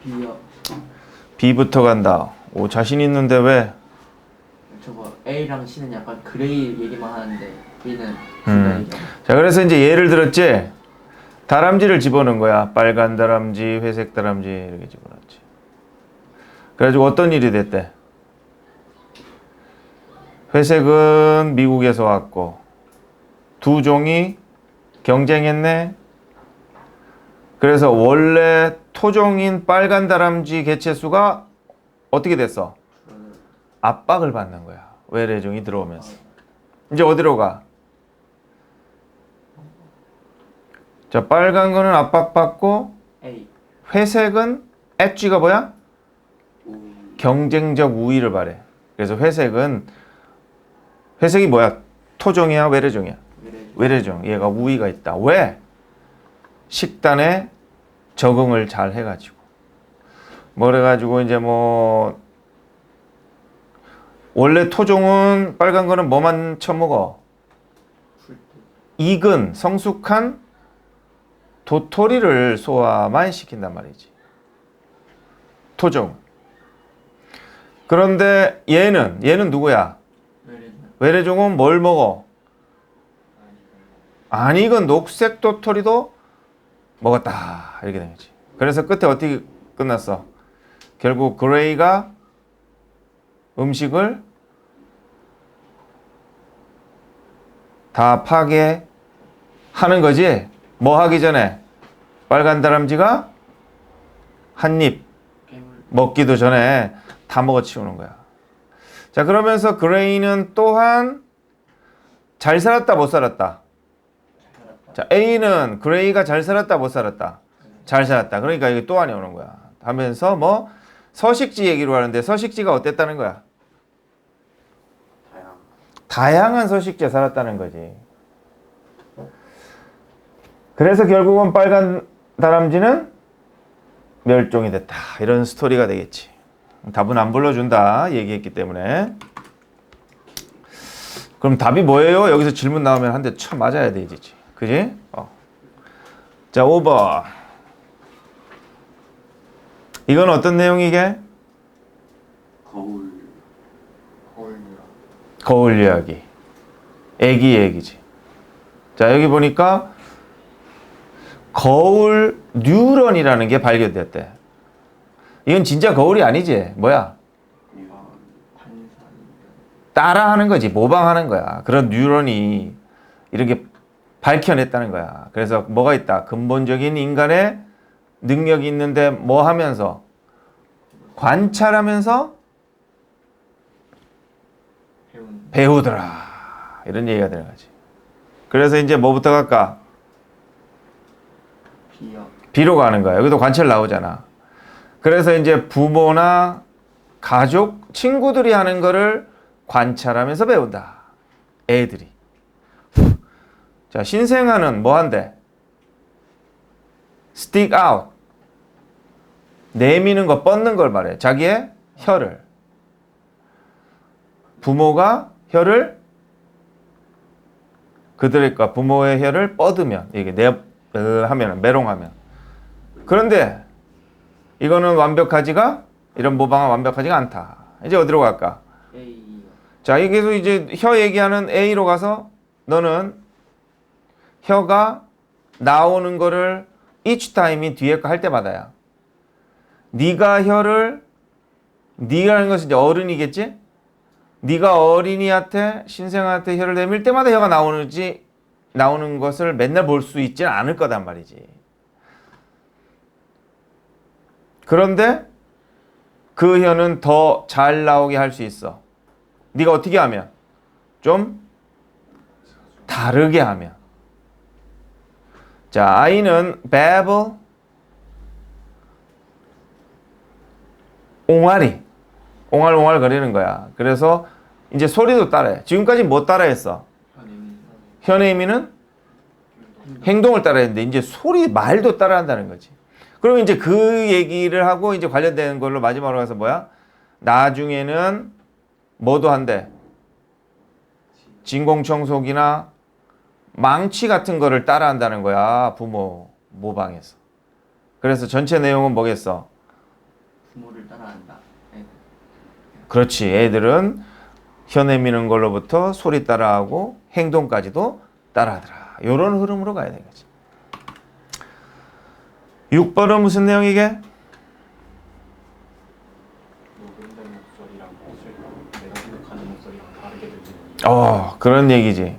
B요. B부터 간다. 오, 자신 있는데 왜? 저거 A랑 C는 약간 그레이 얘기만 하는데 B는 자, 그래서 이제 예를 들었지. 다람쥐를 집어넣은 거야. 빨간 다람쥐, 회색 다람쥐 이렇게 집어넣었지. 그래가지고 어떤 일이 됐대? 회색은 미국에서 왔고 두 종이 경쟁했네. 그래서 원래 토종인 빨간 다람쥐 개체수가 어떻게 됐어? 압박을 받는 거야. 외래종이 들어오면서. 이제 어디로 가? 자, 빨간 거는 압박받고 A. 회색은 엣지가 뭐야? 경쟁적 우위를 발해. 그래서 회색이 뭐야? 토종이야, 외래종이야? 외래종. 얘가 우위가 있다. 왜? 식단에 적응을 잘 해가지고. 그래가지고 이제 원래 토종은 빨간 거는 뭐만 처먹어? 익은 성숙한 도토리를 소화만 시킨단 말이지. 토종. 그런데 얘는 누구야? 외래종은 뭘 먹어? 안 익은 녹색 도토리도 먹었다. 이렇게 된 거지. 그래서 끝에 어떻게 끝났어? 결국 그레이가 음식을 다 파괴하는 거지. 뭐 하기 전에 빨간 다람쥐가 한 입 먹기도 전에 다 먹어치우는 거야. 자, 그러면서 그레이는 또한 잘 살았다, 못 살았다? 자, A는 그레이가 잘 살았다, 못 살았다? 잘 살았다. 그러니까 이게 또 안에 오는 거야. 하면서 서식지 얘기로 하는데 서식지가 어땠다는 거야? 다양한 서식지에 살았다는 거지. 그래서 결국은 빨간 다람쥐는 멸종이 됐다. 이런 스토리가 되겠지. 답은 안 불러준다 얘기했기 때문에. 그럼 답이 뭐예요? 여기서 질문 나오면 한 대 쳐 맞아야 되지. 그지? 자, 5번. 이건 어떤 내용이게? 거울 이야기. 애기 얘기지. 자, 여기 보니까 거울 뉴런이라는 게 발견됐대. 이건 진짜 거울이 아니지. 뭐야? 따라하는 거지. 모방하는 거야. 그런 뉴런이 이런 게 밝혀냈다는 거야. 그래서 뭐가 있다? 근본적인 인간의 능력이 있는데 뭐 하면서? 관찰하면서 배우더라. 이런 얘기가 되는 거지. 그래서 이제 뭐부터 갈까? B로 가는 거야. 여기도 관찰 나오잖아. 그래서 이제 부모나 가족, 친구들이 하는 거를 관찰하면서 배운다. 애들이. 자, 신생아는 뭐 한대? stick out. 내미는 거, 뻗는 걸 말해. 자기의 혀를. 부모가 혀를 부모의 혀를 뻗으면 이게 하면 메롱하면. 그런데 이거는 이런 모방은 완벽하지가 않다. 이제 어디로 갈까? A. 자, 여기서 이제 혀 얘기하는 A로 가서 너는 혀가 나오는 거를 each time이 뒤에 거 할 때마다야. 네가 하는 것은 이제 어른이겠지? 네가 어린이한테 신생아한테 혀를 내밀 때마다 혀가 나오는 것을 맨날 볼 수 있지는 않을 거단 말이지. 그런데 그 혀는 더 잘 나오게 할 수 있어. 네가 어떻게 하면? 좀 다르게 하면. 자, 아이는 babble, 옹알옹알 거리는 거야. 그래서 이제 소리도 따라해. 지금까지 뭐 따라했어? 혀내미는 행동을 따라했는데 이제 말도 따라한다는 거지. 그러면 이제 그 얘기를 하고 이제 관련된 걸로 마지막으로 가서 뭐야? 나중에는 뭐도 한대? 진공청소기나 망치 같은 거를 따라한다는 거야. 부모 모방해서. 그래서 전체 내용은 뭐겠어? 부모를 따라한다. 애들. 그렇지. 애들은 혀 내미는 걸로부터 소리 따라하고 행동까지도 따라하더라. 요런 흐름으로 가야 되겠지. 6번은 무슨 내용이게? 녹음된 목소리랑 내가 생각하는 목소리랑 다르게 들리는 그런 얘기지.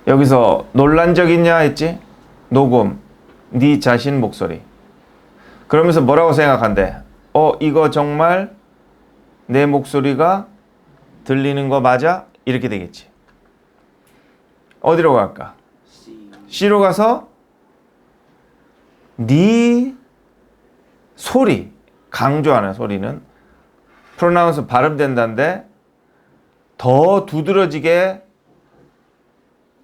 여기서 논란적이냐 했지? 녹음, 네 자신 목소리. 그러면서 뭐라고 생각한대? 이거 정말 내 목소리가 들리는 거 맞아? 이렇게 되겠지. 어디로 갈까? C로 가서 네 소리, 강조하는 소리는 프로나운스 발음된다는데 더 두드러지게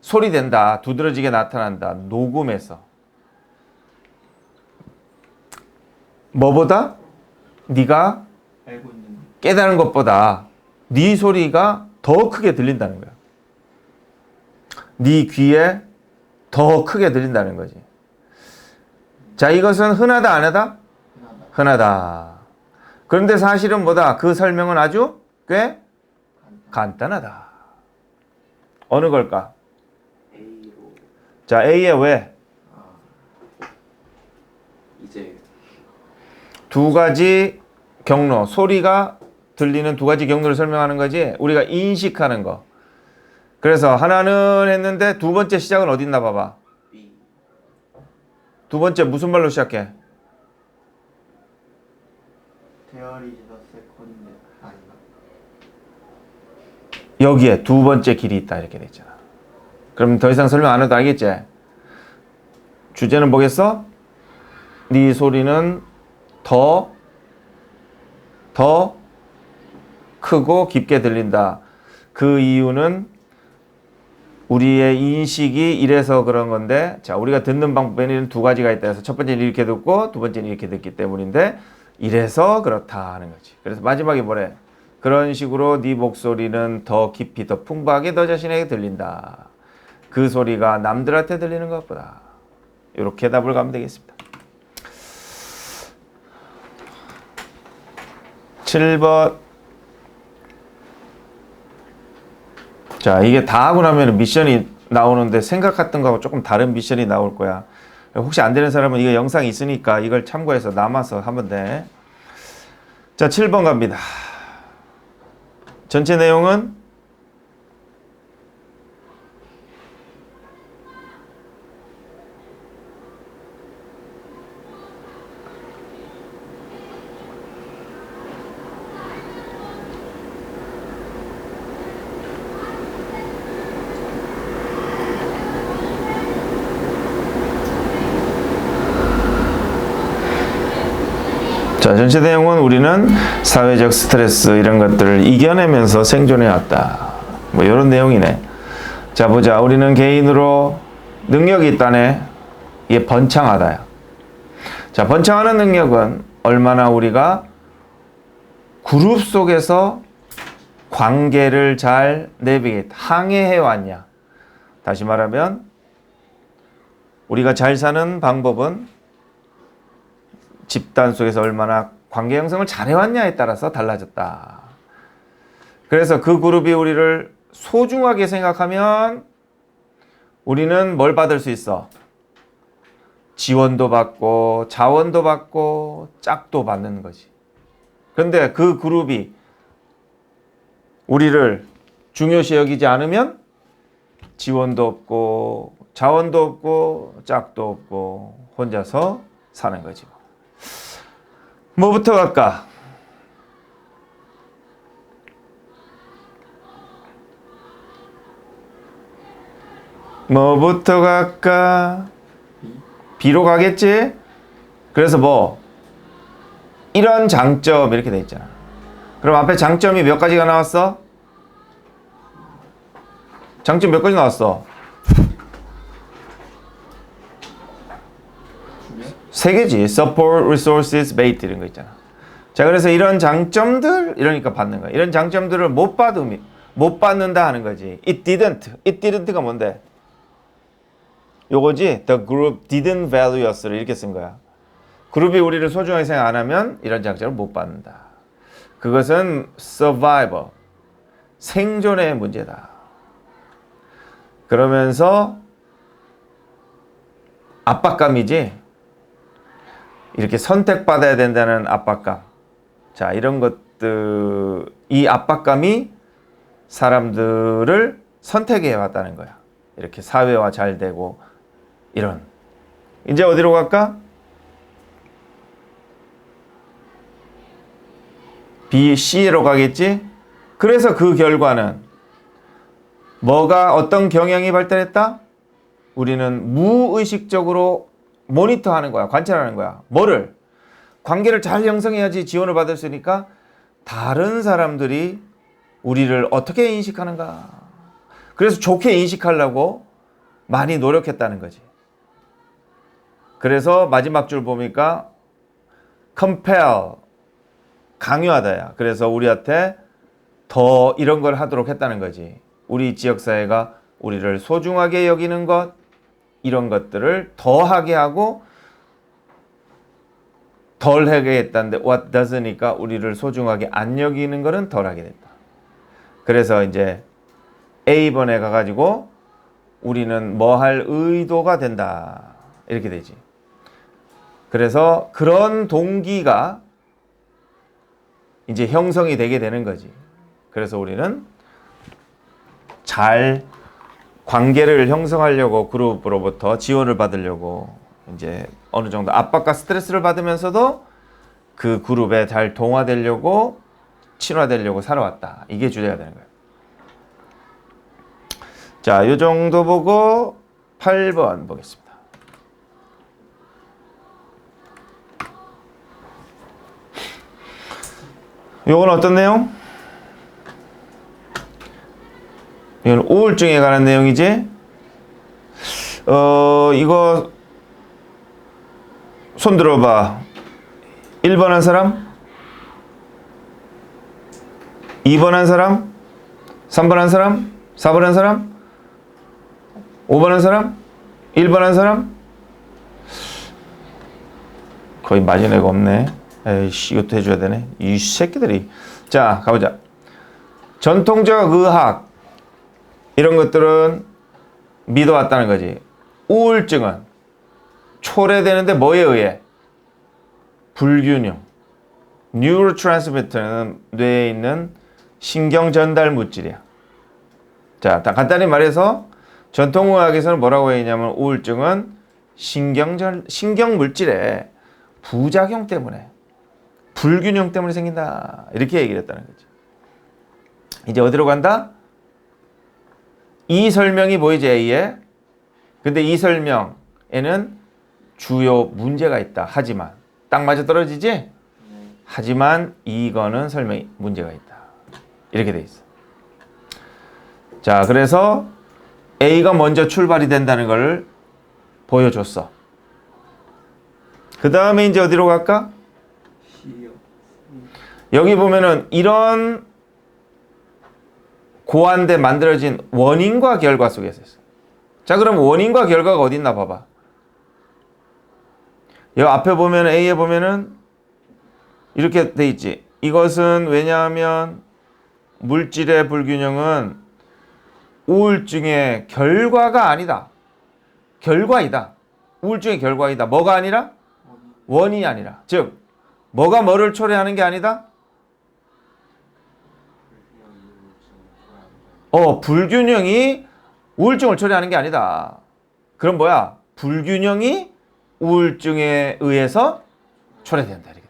소리된다. 두드러지게 나타난다. 녹음해서. 뭐보다? 네가 알고 있는 깨달은 것보다 네 소리가 더 크게 들린다는 거야. 네 귀에 더 크게 들린다는 거지. 자, 이것은 흔하다 안 하다? 흔하다. 흔하다. 그런데 사실은 뭐다? 그 설명은 아주 꽤 간단하다. 어느 걸까? A로 자, A에 왜? 이제 두 가지 경로, 소리가 들리는 두 가지 경로를 설명하는 거지. 우리가 인식하는 거. 그래서 하나는 했는데 두 번째 시작은 어디 있나 봐봐. B 두 번째 무슨 말로 시작해? There is the second 아닌가? 여기에 두 번째 길이 있다 이렇게 돼 있잖아. 그럼 더 이상 설명 안 해도 알겠지? 주제는 뭐겠어? 네 소리는 더 크고 깊게 들린다. 그 이유는 우리의 인식이 이래서 그런 건데, 자, 우리가 듣는 방법에는 두 가지가 있다 해서 첫 번째는 이렇게 듣고 두 번째는 이렇게 듣기 때문인데 이래서 그렇다 하는 거지. 그래서 마지막에 뭐래? 그런 식으로 네 목소리는 더 깊이, 더 풍부하게 너 자신에게 들린다. 그 소리가 남들한테 들리는 것보다. 이렇게 답을 가면 되겠습니다. 7번. 자, 이게 다 하고 나면 미션이 나오는데 생각했던 거하고 조금 다른 미션이 나올 거야. 혹시 안 되는 사람은 이거 영상이 있으니까 이걸 참고해서 남아서 하면 돼. 자, 7번 갑니다. 전체 내용은 자, 전체 내용은 우리는 사회적 스트레스 이런 것들을 이겨내면서 생존해 왔다. 뭐 이런 내용이네. 자, 보자. 우리는 개인으로 능력이 있다네. 이게 번창하다야. 자, 번창하는 능력은 얼마나 우리가 그룹 속에서 관계를 잘 항해해 왔냐. 다시 말하면 우리가 잘 사는 방법은 집단 속에서 얼마나 관계 형성을 잘해왔냐에 따라서 달라졌다. 그래서 그 그룹이 우리를 소중하게 생각하면 우리는 뭘 받을 수 있어? 지원도 받고 자원도 받고 짝도 받는 거지. 그런데 그 그룹이 우리를 중요시 여기지 않으면 지원도 없고 자원도 없고 짝도 없고 혼자서 사는 거지. 뭐부터 갈까? 뭐부터 갈까? B로 가겠지? 그래서 뭐 이런 장점 이렇게 돼 있잖아. 그럼 앞에 장점이 몇 가지가 나왔어? 장점 몇 가지 나왔어? 세 개지. Support, Resources, Bait 이런 거 있잖아. 자, 그래서 이런 장점들 이러니까 받는 거야. 이런 장점들을 못 받는다 하는 거지. It didn't가 뭔데? 요거지. The group didn't value us를 이렇게 쓴 거야. 그룹이 우리를 소중하게 생각 안 하면 이런 장점을 못 받는다. 그것은 survival, 생존의 문제다. 그러면서 압박감이지, 이렇게 선택받아야 된다는 압박감. 자, 이런 것들, 이 압박감이 사람들을 선택해 왔다는 거야. 이렇게 사회화 잘 되고, 이런. 이제 어디로 갈까? B, C로 가겠지? 그래서 그 결과는 뭐가 어떤 경향이 발달했다? 우리는 무의식적으로 모니터하는 거야. 관찰하는 거야. 뭐를? 관계를 잘 형성해야지 지원을 받을 수 있으니까 다른 사람들이 우리를 어떻게 인식하는가. 그래서 좋게 인식하려고 많이 노력했다는 거지. 그래서 마지막 줄 보니까 compel, 강요하다야. 그래서 우리한테 더 이런 걸 하도록 했다는 거지. 우리 지역사회가 우리를 소중하게 여기는 것, 이런 것들을 더 하게 하고 덜 하게 했다는데 what does니까 우리를 소중하게 안 여기는 거는 덜 하게 됐다. 그래서 이제 A번에 가가지고 우리는 뭐 할 의도가 된다. 이렇게 되지. 그래서 그런 동기가 이제 형성이 되게 되는 거지. 그래서 우리는 잘 관계를 형성하려고 그룹으로부터 지원을 받으려고 이제 어느 정도 압박과 스트레스를 받으면서도 그 그룹에 잘 동화되려고 친화되려고 살아왔다. 이게 주제가 되는 거예요. 자, 이 정도 보고 8번 보겠습니다. 이건 어떤 내용? 이건 우울증에 관한 내용이지. 이거 손 들어봐. 1번 한 사람? 2번 한 사람? 3번 한 사람? 4번 한 사람? 5번 한 사람? 1번 한 사람? 거의 맞은 애가 없네. 에이씨, 이것도 해줘야 되네. 이 새끼들이. 자, 가보자. 전통적 의학, 이런 것들은 믿어왔다는 거지. 우울증은 초래되는데 뭐에 의해? 불균형. 뉴로트랜스미터는 뇌에 있는 신경 전달 물질이야. 자, 간단히 말해서 전통의학에서는 뭐라고 했냐면 우울증은 신경 물질의 부작용 때문에, 불균형 때문에 생긴다. 이렇게 얘기를 했다는 거지. 이제 어디로 간다? 이 설명이 보이지, A에? 근데 이 설명에는 주요 문제가 있다. 하지만 딱 맞아 떨어지지? 하지만 이거는 설명이 문제가 있다. 이렇게 돼 있어. 자, 그래서 A가 먼저 출발이 된다는 걸 보여줬어. 그 다음에 이제 어디로 갈까? 여기 보면은 이런 고안돼 만들어진 원인과 결과 속에서 있어. 자, 그럼 원인과 결과가 어디 있나 봐봐. 여기 앞에 보면 A에 보면은 이렇게 돼 있지. 이것은 왜냐하면 물질의 불균형은 우울증의 결과가 아니다. 결과이다. 우울증의 결과이다. 뭐가 아니라? 원인이 아니라. 즉, 뭐가 뭐를 초래하는 게 아니다? 불균형이 우울증을 초래하는 게 아니다. 그럼 뭐야? 불균형이 우울증에 의해서 초래된다. 이렇게.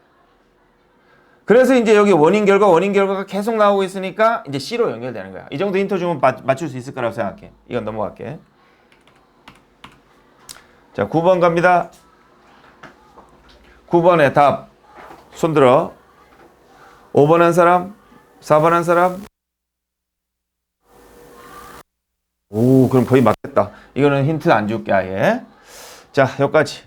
그래서 이제 여기 원인 결과가 계속 나오고 있으니까 이제 C로 연결되는 거야. 이 정도 힌트 주면 맞출 수 있을 거라고 생각해. 이건 넘어갈게. 자, 9번 갑니다. 9번의 답 손들어. 5번 한 사람? 4번 한 사람? 오, 그럼 거의 맞겠다. 이거는 힌트 안 줄게, 아예. 자, 여기까지.